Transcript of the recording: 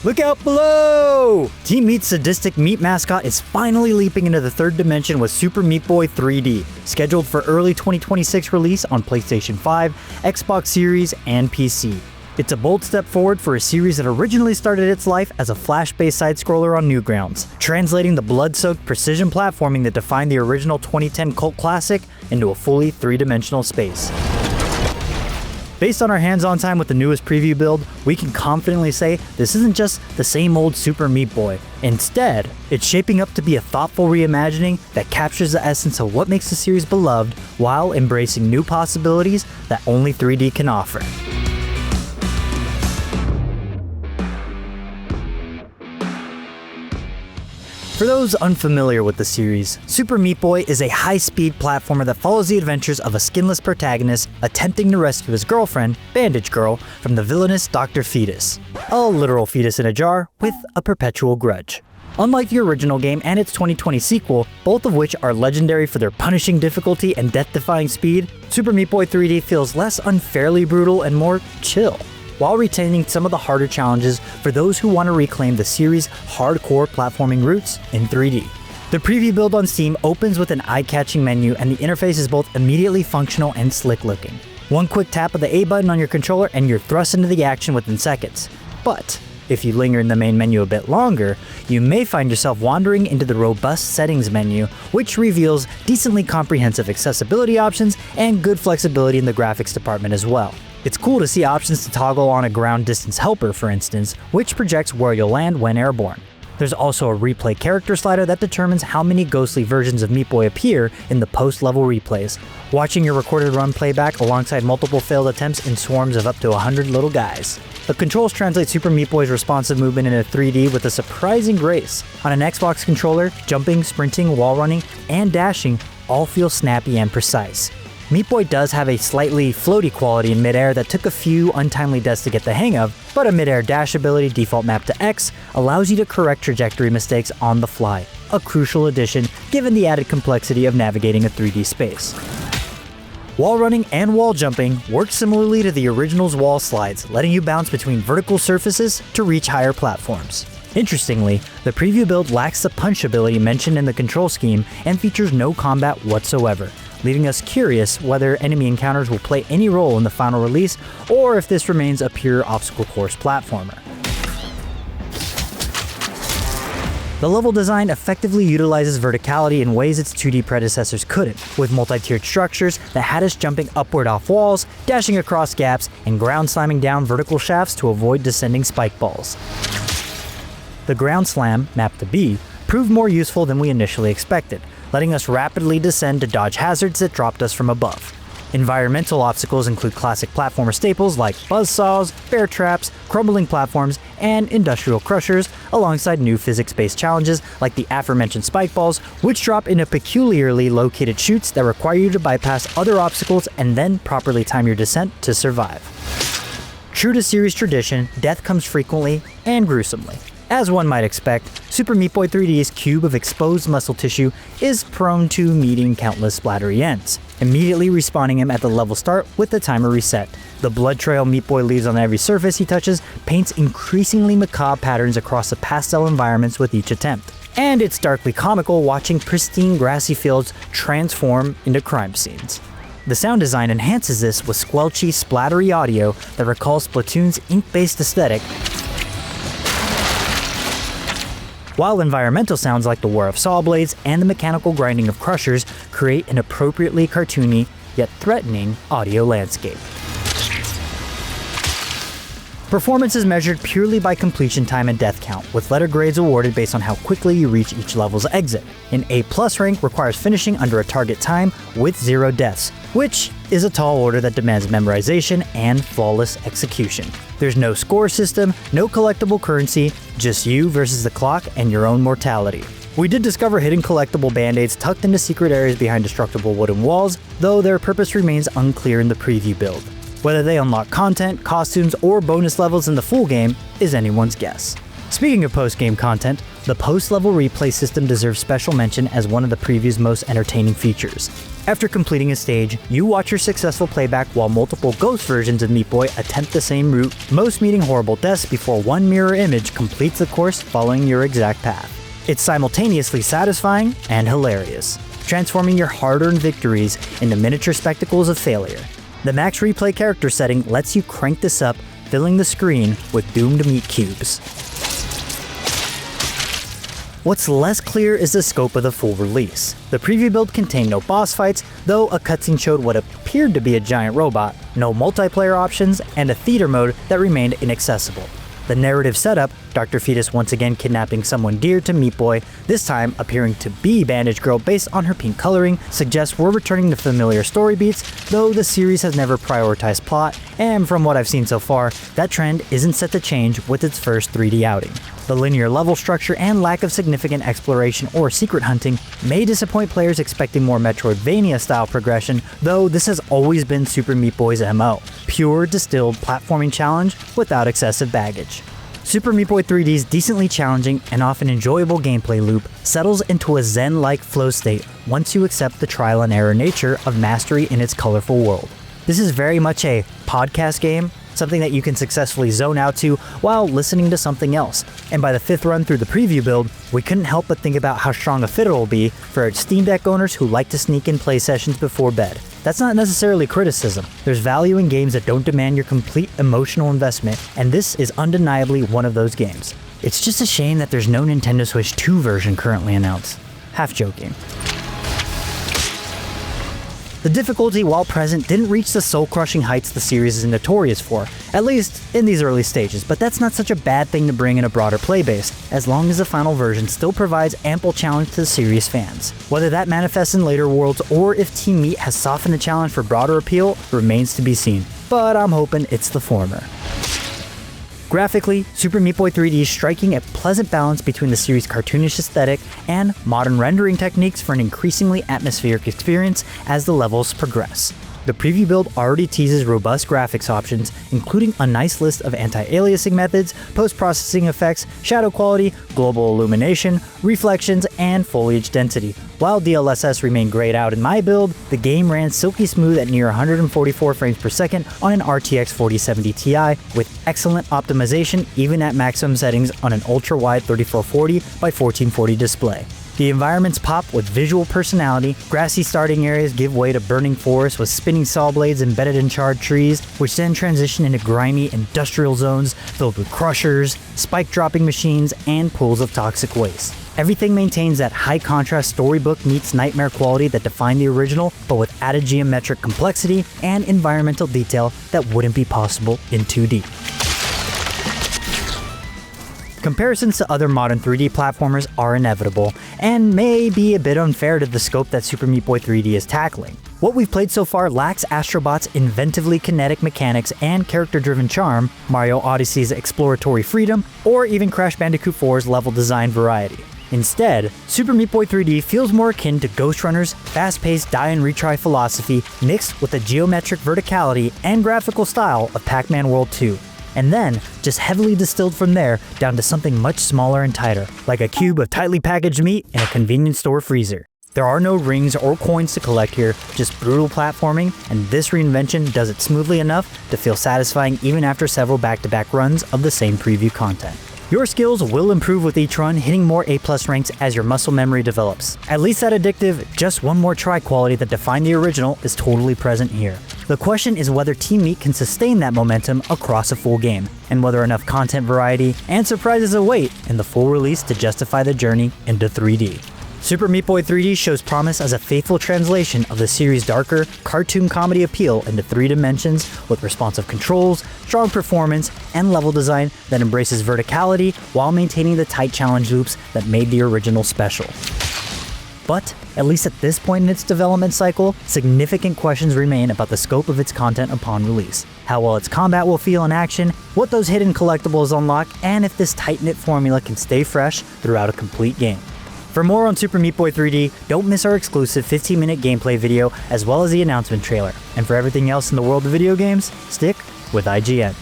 Look out below! Team Meat's sadistic meat mascot is finally leaping into the third dimension with Super Meat Boy 3D, scheduled for early 2026 release on PlayStation 5, Xbox Series, and PC. It's a bold step forward for a series that originally started its life as a flash-based side-scroller on Newgrounds, translating the blood-soaked precision platforming that defined the original 2010 cult classic into a fully three-dimensional space. Based on our hands-on time with the newest preview build, we can confidently say this isn't just the same old Super Meat Boy. Instead, it's shaping up to be a thoughtful reimagining that captures the essence of what makes the series beloved while embracing new possibilities that only 3D can offer. For those unfamiliar with the series, Super Meat Boy is a high-speed platformer that follows the adventures of a skinless protagonist attempting to rescue his girlfriend, Bandage Girl, from the villainous Dr. Fetus, a literal fetus in a jar with a perpetual grudge. Unlike the original game and its 2020 sequel, both of which are legendary for their punishing difficulty and death-defying speed, Super Meat Boy 3D feels less unfairly brutal and more chill, while retaining some of the harder challenges for those who want to reclaim the series' hardcore platforming roots in 3D. The preview build on Steam opens with an eye-catching menu, and the interface is both immediately functional and slick-looking. One quick tap of the A button on your controller and you're thrust into the action within seconds. But if you linger in the main menu a bit longer, you may find yourself wandering into the robust settings menu, which reveals decently comprehensive accessibility options and good flexibility in the graphics department as well. It's cool to see options to toggle on a ground distance helper, for instance, which projects where you'll land when airborne. There's also a replay character slider that determines how many ghostly versions of Meat Boy appear in the post-level replays, watching your recorded run playback alongside multiple failed attempts in swarms of up to 100 little guys. The controls translate Super Meat Boy's responsive movement into 3D with a surprising grace. On an Xbox controller, jumping, sprinting, wall running, and dashing all feel snappy and precise. Meat Boy does have a slightly floaty quality in midair that took a few untimely deaths to get the hang of, but a midair dash ability default mapped to X allows you to correct trajectory mistakes on the fly, a crucial addition given the added complexity of navigating a 3D space. Wall running and wall jumping work similarly to the original's wall slides, letting you bounce between vertical surfaces to reach higher platforms. Interestingly, the preview build lacks the punch ability mentioned in the control scheme and features no combat whatsoever, leaving us curious whether enemy encounters will play any role in the final release or if this remains a pure obstacle course platformer. The level design effectively utilizes verticality in ways its 2D predecessors couldn't, with multi-tiered structures that had us jumping upward off walls, dashing across gaps, and ground slamming down vertical shafts to avoid descending spike balls. The ground slam, mapped to B, proved more useful than we initially expected, letting us rapidly descend to dodge hazards that dropped us from above. Environmental obstacles include classic platformer staples like buzzsaws, bear traps, crumbling platforms, and industrial crushers, alongside new physics-based challenges like the aforementioned spike balls, which drop into peculiarly located chutes that require you to bypass other obstacles and then properly time your descent to survive. True to series tradition, death comes frequently and gruesomely. As one might expect, Super Meat Boy 3D's cube of exposed muscle tissue is prone to meeting countless splattery ends, immediately respawning him at the level start with the timer reset. The blood trail Meat Boy leaves on every surface he touches paints increasingly macabre patterns across the pastel environments with each attempt. And it's darkly comical watching pristine grassy fields transform into crime scenes. The sound design enhances this with squelchy, splattery audio that recalls Splatoon's ink-based aesthetic, while environmental sounds like the whir of saw blades and the mechanical grinding of crushers create an appropriately cartoony, yet threatening, audio landscape. Performance is measured purely by completion time and death count, with letter grades awarded based on how quickly you reach each level's exit. An A+ rank requires finishing under a target time with 0 deaths, which is a tall order that demands memorization and flawless execution. There's no score system, no collectible currency, just you versus the clock and your own mortality. We did discover hidden collectible band-aids tucked into secret areas behind destructible wooden walls, though their purpose remains unclear in the preview build. Whether they unlock content, costumes, or bonus levels in the full game is anyone's guess. Speaking of post-game content, the post-level replay system deserves special mention as one of the preview's most entertaining features. After completing a stage, you watch your successful playback while multiple ghost versions of Meat Boy attempt the same route, most meeting horrible deaths before one mirror image completes the course following your exact path. It's simultaneously satisfying and hilarious, transforming your hard-earned victories into miniature spectacles of failure. The max replay character setting lets you crank this up, filling the screen with doomed meat cubes. What's less clear is the scope of the full release. The preview build contained no boss fights, though a cutscene showed what appeared to be a giant robot, no multiplayer options, and a theater mode that remained inaccessible. The narrative setup, Dr. Fetus once again kidnapping someone dear to Meat Boy, this time appearing to be Bandage Girl based on her pink coloring, suggests we're returning to familiar story beats, though the series has never prioritized plot, and from what I've seen so far, that trend isn't set to change with its first 3D outing. The linear level structure and lack of significant exploration or secret hunting may disappoint players expecting more Metroidvania-style progression, though this has always been Super Meat Boy's MO, pure distilled platforming challenge without excessive baggage. Super Meat Boy 3D's decently challenging and often enjoyable gameplay loop settles into a zen-like flow state once you accept the trial and error nature of mastery in its colorful world. This is very much a podcast game, something that you can successfully zone out to while listening to something else. And by the 5th run through the preview build, we couldn't help but think about how strong a fit it'll be for Steam Deck owners who like to sneak in play sessions before bed. That's not necessarily criticism. There's value in games that don't demand your complete emotional investment, and this is undeniably one of those games. It's just a shame that there's no Nintendo Switch 2 version currently announced. Half joking. The difficulty, while present, didn't reach the soul-crushing heights the series is notorious for, at least in these early stages, but that's not such a bad thing to bring in a broader playbase, as long as the final version still provides ample challenge to the series fans. Whether that manifests in later worlds or if Team Meat has softened the challenge for broader appeal remains to be seen, but I'm hoping it's the former. Graphically, Super Meat Boy 3D is striking a pleasant balance between the series' cartoonish aesthetic and modern rendering techniques for an increasingly atmospheric experience as the levels progress. The preview build already teases robust graphics options, including a nice list of anti-aliasing methods, post-processing effects, shadow quality, global illumination, reflections, and foliage density. While DLSS remained grayed out in my build, the game ran silky smooth at near 144 frames per second on an RTX 4070 Ti with excellent optimization even at maximum settings on an ultra-wide 3440 by 1440 display. The environments pop with visual personality, grassy starting areas give way to burning forests with spinning saw blades embedded in charred trees, which then transition into grimy industrial zones filled with crushers, spike-dropping machines, and pools of toxic waste. Everything maintains that high-contrast storybook meets nightmare quality that defined the original, but with added geometric complexity and environmental detail that wouldn't be possible in 2D. Comparisons to other modern 3D platformers are inevitable, and may be a bit unfair to the scope that Super Meat Boy 3D is tackling. What we've played so far lacks Astro Bot's inventively kinetic mechanics and character-driven charm, Mario Odyssey's exploratory freedom, or even Crash Bandicoot 4's level design variety. Instead, Super Meat Boy 3D feels more akin to Ghost Runner's fast-paced die-and-retry philosophy mixed with the geometric verticality and graphical style of Pac-Man World 2. And then, just heavily distilled from there down to something much smaller and tighter, like a cube of tightly packaged meat in a convenience store freezer. There are no rings or coins to collect here, just brutal platforming, and this reinvention does it smoothly enough to feel satisfying even after several back-to-back runs of the same preview content. Your skills will improve with each run, hitting more A+ ranks as your muscle memory develops. At least that addictive, just one more try quality that defined the original is totally present here. The question is whether Team Meat can sustain that momentum across a full game, and whether enough content variety and surprises await in the full release to justify the journey into 3D. Super Meat Boy 3D shows promise as a faithful translation of the series' darker, cartoon comedy appeal into 3 dimensions with responsive controls, strong performance, and level design that embraces verticality while maintaining the tight challenge loops that made the original special. But, at least at this point in its development cycle, significant questions remain about the scope of its content upon release, how well its combat will feel in action, what those hidden collectibles unlock, and if this tight-knit formula can stay fresh throughout a complete game. For more on Super Meat Boy 3D, don't miss our exclusive 15-minute gameplay video as well as the announcement trailer. And for everything else in the world of video games, stick with IGN.